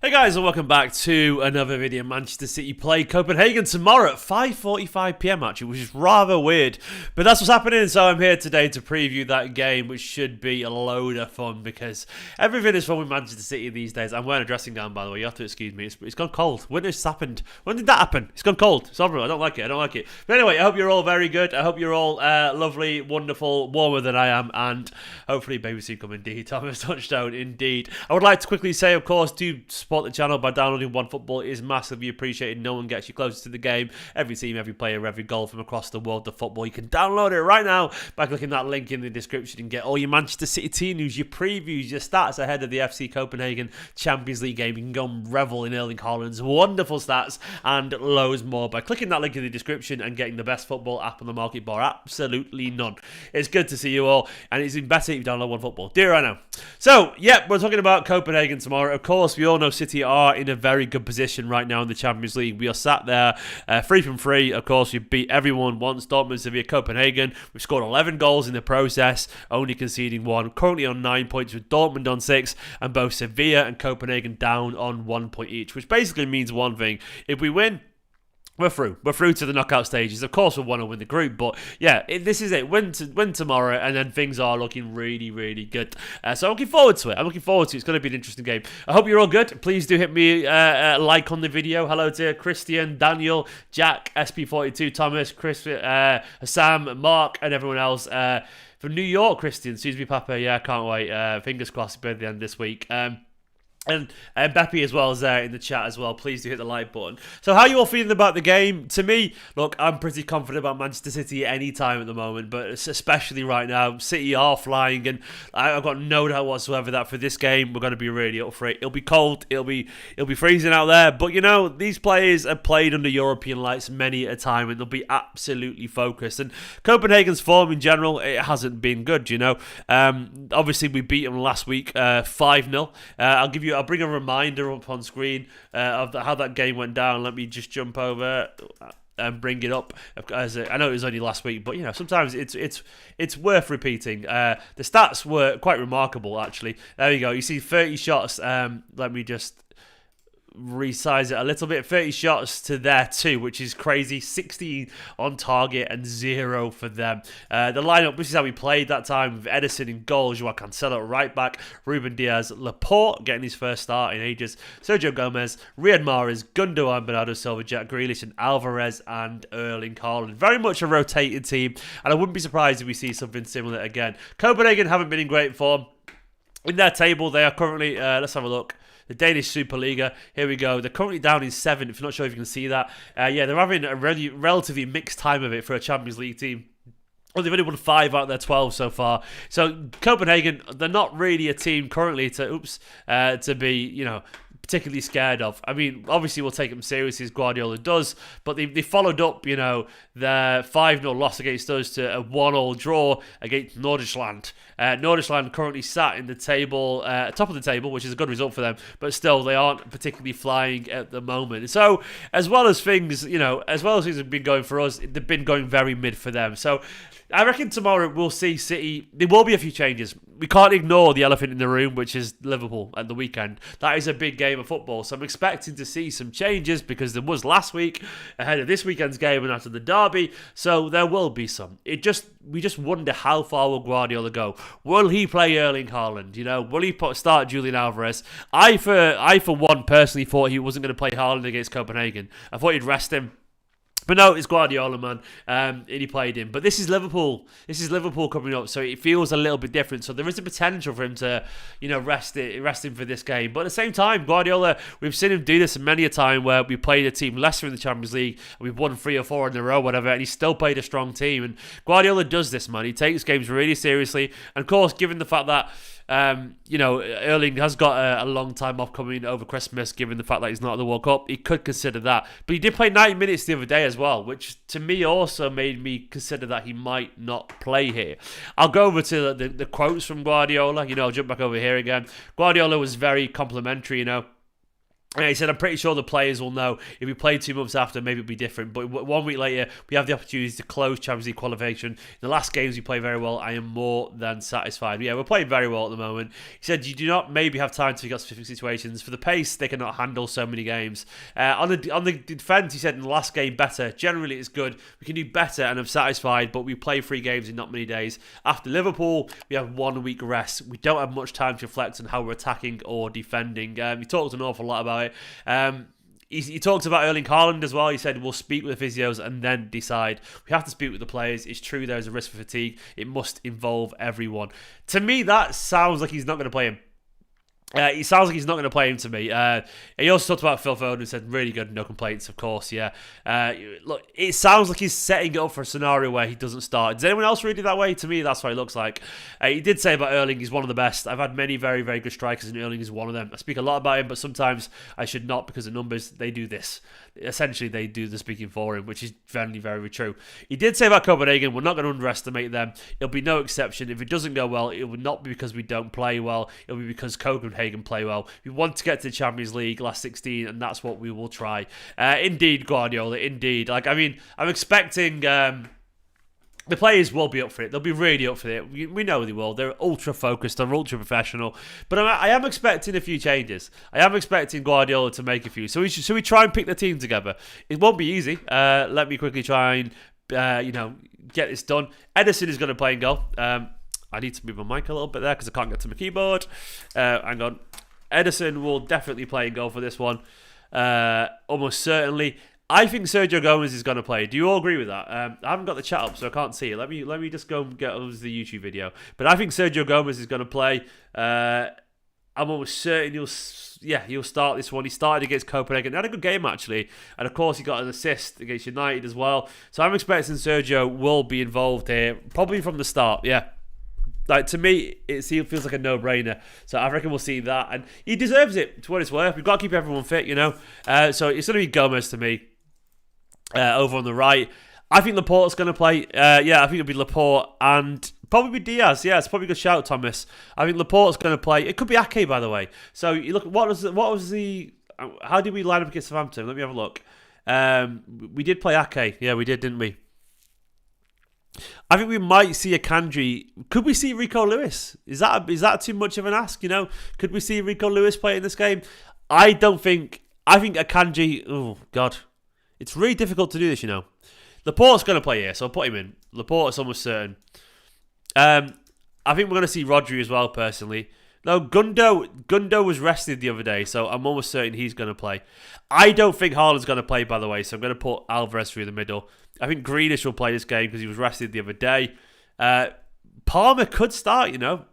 Hey guys, and welcome back to another video. Manchester City play Copenhagen tomorrow at 5:45 PM actually, which is rather weird. But that's what's happening, so I'm here today to preview that game, which should be a load of fun because everything is fun with Manchester City these days. I'm wearing a dressing gown, by the way. You have to excuse me. It's gone cold. When has this happened? When did that happen? It's gone cold. It's horrible. I don't like it. But anyway, I hope you're all very good. I hope you're all lovely, wonderful, warmer than I am, and hopefully baby soon come indeed. Thomas touchdown indeed. I would like to quickly say, of course, do support the channel by downloading OneFootball. It is massively appreciated. No one gets you closer to the game. Every team, every player, every goal from across the world of football. You can download it right now by clicking that link in the description and get all your Manchester City team news, your previews, your stats ahead of the Fc Copenhagen Champions League game. You can go and revel in Erling Haaland's wonderful stats and loads more by clicking that link in the description and getting the best football app on the market bar. Absolutely none. It's good to see you all, and it's even better if you download OneFootball. Do it right now. So, yeah, we're talking about Copenhagen tomorrow. Of course, we all know City are in a very good position right now in the Champions League. We are sat there, 3 from 3. Of course, we beat everyone once. Dortmund, Sevilla, Copenhagen. We've scored 11 goals in the process, only conceding 1. Currently on 9 points with Dortmund on 6, and both Sevilla and Copenhagen down on 1 point each, which basically means one thing. If we win, we're through. We're through to the knockout stages. Of course, we want to win the group, but yeah, this is it. Win tomorrow, and then things are looking really, really good. So I'm looking forward to it. It's going to be an interesting game. I hope you're all good. Please do hit me a like on the video. Hello to Christian, Daniel, Jack, SP42, Thomas, Chris, Sam, Mark, and everyone else. From New York, Christian, Susie Papa. Yeah, I can't wait. Fingers crossed by the end this week. And Beppy as well is there in the chat as well. Please do hit the like button. So how are you all feeling about the game? To me, look, I'm pretty confident about Manchester City at any time at the moment, but especially right now. City are flying, and I've got no doubt whatsoever that for this game, we're going to be really up for it. It'll be cold. It'll be freezing out there. But, you know, these players have played under European lights many a time, and they'll be absolutely focused. And Copenhagen's form in general, it hasn't been good, you know. Obviously, we beat them last week 5-0. I'll bring a reminder up on screen of how that game went down. Let me just jump over and bring it up. As I know it was only last week, but you know sometimes it's worth repeating. The stats were quite remarkable, actually. There you go. You see 30 shots. Let me just resize it a little bit. 30 shots to their 2, which is crazy. 16 on target and 0 for them. The lineup, this is how we played that time, with Edison in goal, Joao Cancelo at right back, Ruben Diaz, Laporte getting his first start in ages, Sergio Gomez, Riyad Mahrez, Gundogan, Bernardo Silva, Jack Grealish, and Alvarez and Erling Haaland. Very much a rotated team, and I wouldn't be surprised if we see something similar again. Copenhagen haven't been in great form. In their table, they are currently, let's have a look. The Danish Superliga, here we go. They're currently down in 7th. If you're not sure if you can see that. Yeah, they're having a relatively mixed time of it for a Champions League team. Well, they've only won 5 out of their 12 so far. So Copenhagen, they're not really a team currently to be, you know, particularly scared of. I mean, obviously we'll take them seriously as Guardiola does, but they followed up, you know, their 5-0 loss against us to a 1-1 draw against Nordisland. Nordisland currently sat in the table, top of the table, which is a good result for them, but still they aren't particularly flying at the moment. So as well as things have been going for us, they've been going very mid for them. So I reckon tomorrow we'll see City. There will be a few changes. We can't ignore the elephant in the room, which is Liverpool at the weekend. That is a big game of football, so I'm expecting to see some changes because there was last week ahead of this weekend's game and after the derby. So there will be some. We just wonder how far will Guardiola go. Will he play Erling Haaland? You know, will he start Julian Alvarez? I for one personally thought he wasn't going to play Haaland against Copenhagen. I thought he'd rest him. But no, it's Guardiola, man, and he played him. But this is Liverpool. This is Liverpool coming up, so it feels a little bit different. So there is a potential for him to, you know, rest him for this game. But at the same time, Guardiola, we've seen him do this many a time where we played a team lesser in the Champions League, and we've won 3 or 4 in a row, whatever, and he still played a strong team. And Guardiola does this, man. He takes games really seriously. And of course, given the fact that you know, Erling has got a long time off coming over Christmas, given the fact that he's not at the World Cup, he could consider that. But he did play 90 minutes the other day as well, which to me also made me consider that he might not play here. I'll go over to the quotes from Guardiola. You know, I'll jump back over here again. Guardiola was very complimentary, you know. And he said, I'm pretty sure the players will know. If we play 2 months after, maybe it'll be different. But 1 week later, we have the opportunity to close Champions League qualification. In the last games, we play very well. I am more than satisfied. Yeah, we're playing very well at the moment. He said, you do not maybe have time to figure out specific situations. For the pace, they cannot handle so many games. On the defence, he said, in the last game, better. Generally, it's good. We can do better, and I'm satisfied. But we play 3 games in not many days. After Liverpool, we have 1 week rest. We don't have much time to reflect on how we're attacking or defending. He talked an awful lot about it. He talked about Erling Haaland as well. He said, we'll speak with the physios and then decide. We have to speak with the players. It's true there's a risk for fatigue. It must involve everyone. To me, that sounds like he's not going to play him. He sounds like he's not going to play him to me. He also talked about Phil Foden and said, really good, no complaints, of course, yeah. Look, it sounds like he's setting it up for a scenario where he doesn't start. Does anyone else read it that way? To me, that's what it looks like. He did say about Erling, he's one of the best. I've had many very, very good strikers, and Erling is one of them. I speak a lot about him, but sometimes I should not because the numbers, they do this. Essentially, they do the speaking for him, which is very, very true. He did say about Copenhagen, we're not going to underestimate them. It'll be no exception. If it doesn't go well, it will not be because we don't play well. It'll be because Copenhagen play well. We want to get to the Champions League last 16, and that's what we will try. Indeed, Guardiola, indeed. I'm expecting the players will be up for it. They'll be really up for it. We know they will. They're ultra focused. They're ultra professional. But I am expecting a few changes. I am expecting Guardiola to make a few. So we try and pick the team together. It won't be easy. Let me quickly try and get this done. Ederson is going to play in goal. I need to move my mic a little bit there because I can't get to my keyboard. Hang on. Ederson will definitely play in goal for this one. Almost certainly. I think Sergio Gomez is going to play. Do you all agree with that? I haven't got the chat up, so I can't see it. Let me just go and get over the YouTube video. But I think Sergio Gomez is going to play. I'm almost certain he'll start this one. He started against Copenhagen. He had a good game, actually. And, of course, he got an assist against United as well. So I'm expecting Sergio will be involved here, probably from the start, yeah. Like, to me, it feels like a no-brainer. So I reckon we'll see that. And he deserves it, to what it's worth. We've got to keep everyone fit, you know. So it's going to be Gomez to me over on the right. I think Laporte's going to play. I think it'll be Laporte and probably Diaz. Yeah, it's probably a good shout, Thomas. I think Laporte's going to play. It could be Ake, by the way. So you look. What was the? How did we line up against Southampton? Let me have a look. We did play Ake. Yeah, we did, didn't we? I think we might see a Akanji. Could we see Rico Lewis? Is that too much of an ask? You know, could we see Rico Lewis play in this game? I don't think. I think Akanji. Oh God, it's really difficult to do this. You know, Laporte's going to play here, so I'll put him in. Laporte's almost certain. I think we're going to see Rodri as well. Personally, no, Gundo was rested the other day, so I'm almost certain he's going to play. I don't think Haaland's going to play, by the way, so I'm going to put Alvarez through the middle. I think Grealish will play this game because he was rested the other day. Palmer could start, you know.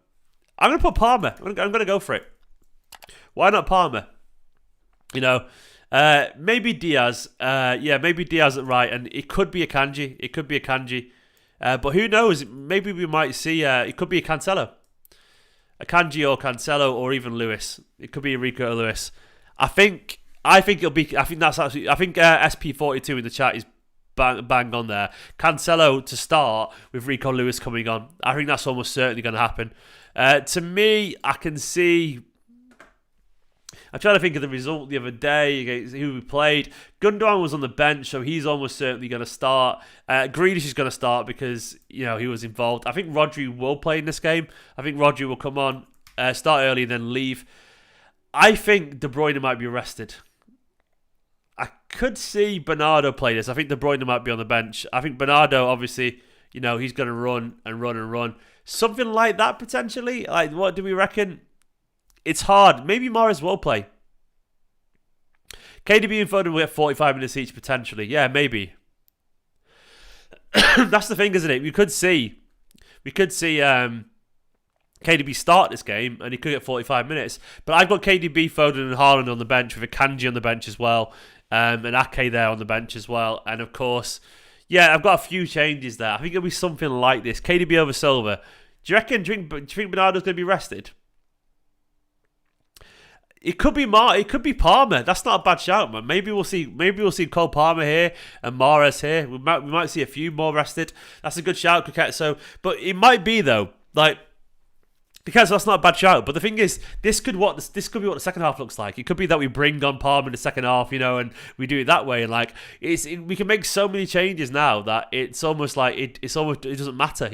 I'm going to put Palmer. I'm going to go for it. Why not Palmer? You know, maybe Diaz. Maybe Diaz at right, and it could be Akanji. But who knows? Maybe we might see. It could be a Cancelo. Akanji or Cancelo or even Lewis. It could be Rico Lewis. I think it'll be. I think that's actually. I think SP42 in the chat is bang on there. Cancelo to start with Rico Lewis coming on. I think that's almost certainly going to happen. To me, I can see. I'm trying to think of the result the other day against who we played. Gundogan was on the bench, so he's almost certainly going to start. Grealish is going to start because he was involved. I think Rodri will play in this game. I think Rodri will come on, start early, and then leave. I think De Bruyne might be rested. I could see Bernardo play this. I think De Bruyne might be on the bench. I think Bernardo, obviously, he's going to run and run and run. Something like that, potentially. Like, what do we reckon? It's hard. Maybe Morris will play. KDB and Foden will get 45 minutes each, potentially. Yeah, maybe. That's the thing, isn't it? We could see KDB start this game, and he could get 45 minutes. But I've got KDB, Foden, and Haaland on the bench, with Akanji on the bench as well, and Ake there on the bench as well. And of course, I've got a few changes there. I think it'll be something like this: KDB over Silva. Do you think Bernardo's going to be rested? It could be It could be Palmer. That's not a bad shout, man. Maybe we'll see Cole Palmer here and Mahrez here. We might see a few more rested. That's a good shout, Cricket. So, but it might be though. Like, Because that's not a bad shout, but the thing is, this could be what the second half looks like. It could be that we bring on Palmer in the second half, and we do it that way. And like, we can make so many changes now that it's almost like it doesn't matter.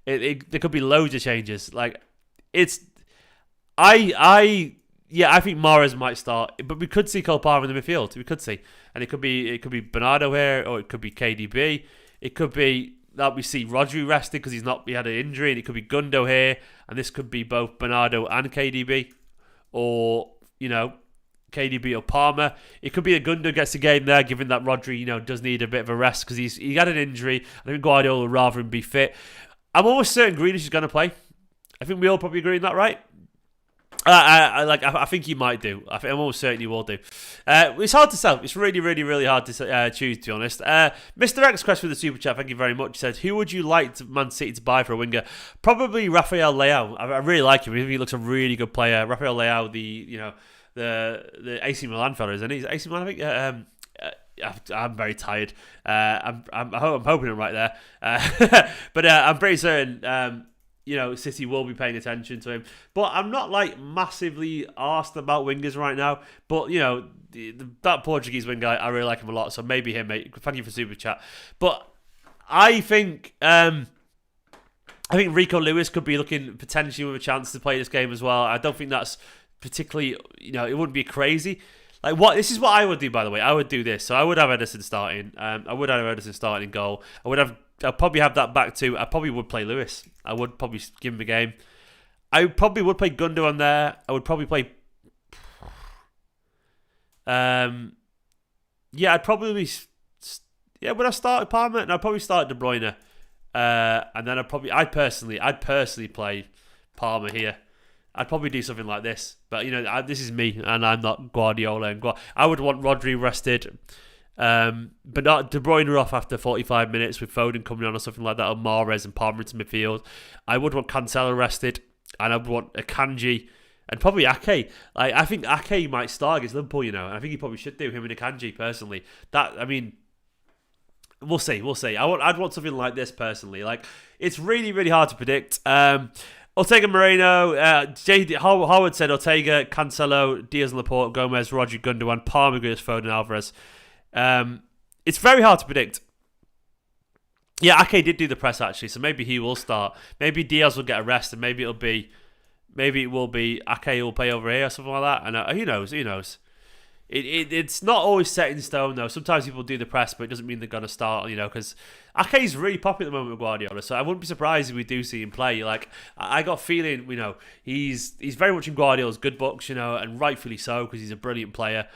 There could be loads of changes. Like, I think Mahrez might start, but we could see Cole Palmer in the midfield. We could see, and it could be Bernardo here, or it could be KDB. It could be that we see Rodri rested because he had an injury, and it could be Gundo here, and this could be both Bernardo and KDB, or KDB or Palmer. It could be that Gundo gets a game there, given that Rodri does need a bit of a rest because he had an injury. I think Guardiola would rather him be fit. I'm almost certain Grealish is going to play. I think we all probably agree on that, right? I think he might do. I'm almost certain he will do. It's hard to tell. It's really, really, really hard to choose, to be honest. Mr. X question with the super chat. Thank you very much. He said, "Who would you like Man City to buy for a winger?" Probably Rafael Leao. I really like him. I think he looks a really good player. Rafael Leao, the AC Milan fella, isn't he? He's AC Milan, I think. I'm very tired. I'm hoping I'm right there. But I'm pretty certain. City will be paying attention to him. But I'm not massively arsed about wingers right now. But that Portuguese winger, I really like him a lot. So maybe him, mate. Thank you for super chat. But I think Rico Lewis could be looking potentially with a chance to play this game as well. I don't think that's particularly, it wouldn't be crazy. This is what I would do, by the way. I would do this. So I would have Ederson starting. I would have Ederson starting in goal. I'll probably have that back too. I probably would play Lewis. I would probably give him a game. I probably would play Gundo on there. I would probably play. I'd probably. Would I start with Palmer? And I'd probably start De Bruyne. And then I'd personally play Palmer here. I'd probably do something like this. But this is me, and I'm not Guardiola. I would want Rodri rested. But not De Bruyne off after 45 minutes with Foden coming on or something like that, or Mahrez and Palmer into midfield. I would want Cancelo rested, and I would want Akanji and probably Ake. I think Ake might start against Liverpool, and I think he probably should do, him and Akanji personally. We'll see. I'd want something like this personally. It's really, really hard to predict. Ortega Moreno, Howard said Ortega, Cancelo, Diaz and Laporte, Gomez, Rodri, Gundogan, Palmer, Grealish, Foden, Alvarez. It's very hard to predict. Yeah, Ake did do the press actually, so maybe he will start. Maybe Diaz will get a rest, and maybe it will be Ake will play over here or something like that. And who knows? It's not always set in stone though. Sometimes people do the press, but it doesn't mean they're gonna start. Because Ake's really popular at the moment with Guardiola, so I wouldn't be surprised if we do see him play. I got a feeling, he's very much in Guardiola's good books, and rightfully so because he's a brilliant player.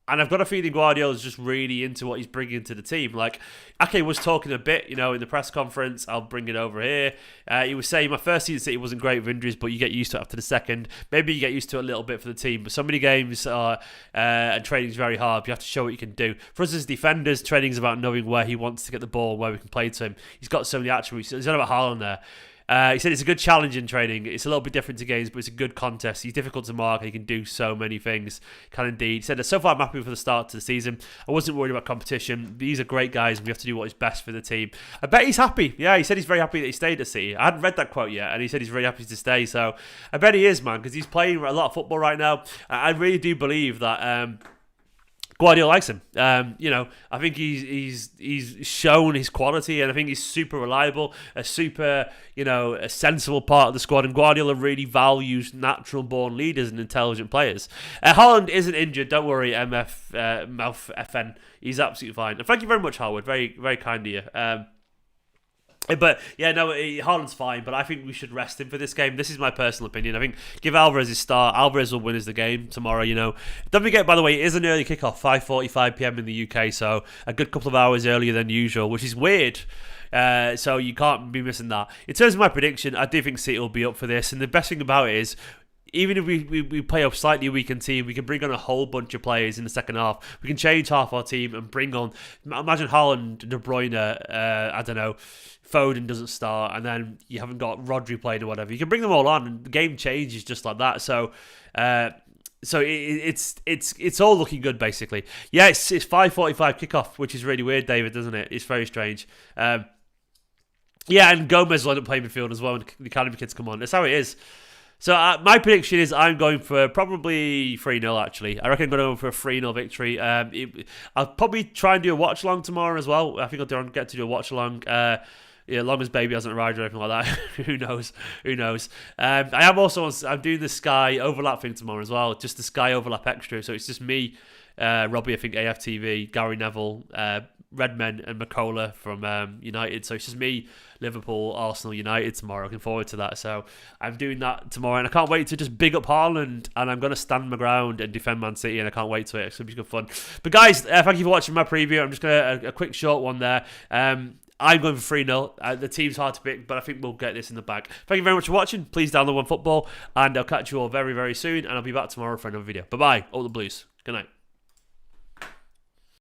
And I've got a feeling Guardiola's just really into what he's bringing to the team. Ake was talking a bit, in the press conference. I'll bring it over here. He was saying, my first season at City wasn't great with injuries, but you get used to it after the second. Maybe you get used to it a little bit for the team. But so many games and training's very hard. You have to show what you can do. For us as defenders, training's about knowing where he wants to get the ball, where we can play to him. He's got so many attributes. He's not about Haaland there. He said it's a good challenge in training. It's a little bit different to games, but it's a good contest. He's difficult to mark. He can do so many things. Can indeed. He said that so far I'm happy with the start to the season. I wasn't worried about competition. These are great guys, and we have to do what is best for the team. I bet he's happy. Yeah, he said he's very happy that he stayed at City. I hadn't read that quote yet, and he said he's very happy to stay. So I bet he is, man, because he's playing a lot of football right now. I really do believe that Guardiola likes him. I think he's shown his quality, and I think he's super reliable, a sensible part of the squad. And Guardiola really values natural-born leaders and intelligent players. Haaland isn't injured. Don't worry, FN. He's absolutely fine. And thank you very much, Howard. Very, very kind of you. But yeah, no, Haaland's fine, but I think we should rest him for this game. This is my personal opinion. I think give Alvarez his start. Alvarez will win us the game tomorrow, Don't forget, by the way, it is an early kickoff, 5:45 PM in the UK, so a good couple of hours earlier than usual, which is weird. So you can't be missing that. In terms of my prediction, I do think City will be up for this, and the best thing about it is, even if we play a slightly weakened team, we can bring on a whole bunch of players in the second half. We can change half our team and bring on, imagine Haaland, De Bruyne, I don't know, Foden doesn't start, and then you haven't got Rodri playing or whatever. You can bring them all on, and the game changes just like that. So it's all looking good, basically. Yeah, it's 5:45 kickoff, which is really weird, David, doesn't it? It's very strange. Yeah, and Gomez will end up playing midfield as well when the academy kids come on. That's how it is. So my prediction is I'm going for probably 3-0 actually. I reckon I'm going to go for a 3-0 victory. I'll probably try and do a watch along tomorrow as well. I think I'll get to do a watch along. Yeah, as long as baby hasn't arrived or anything like that. Who knows? Who knows? I'm doing the Sky overlap thing tomorrow as well. Just the Sky overlap extra. So it's just me, Robbie, I think AFTV, Gary Neville, Redmen and McCullough from United. So it's just me, Liverpool, Arsenal, United tomorrow. Looking forward to that. So I'm doing that tomorrow, and I can't wait to just big up Haaland, and I'm going to stand my ground and defend Man City, and I can't wait to it. It's going to be good fun. But guys, thank you for watching my preview. I'm just going to a quick short one there. I'm going for 3-0. The team's hard to pick, but I think we'll get this in the bag. Thank you very much for watching. Please download OneFootball, and I'll catch you all very, very soon, and I'll be back tomorrow for another video. Bye-bye. All the Blues. Good night.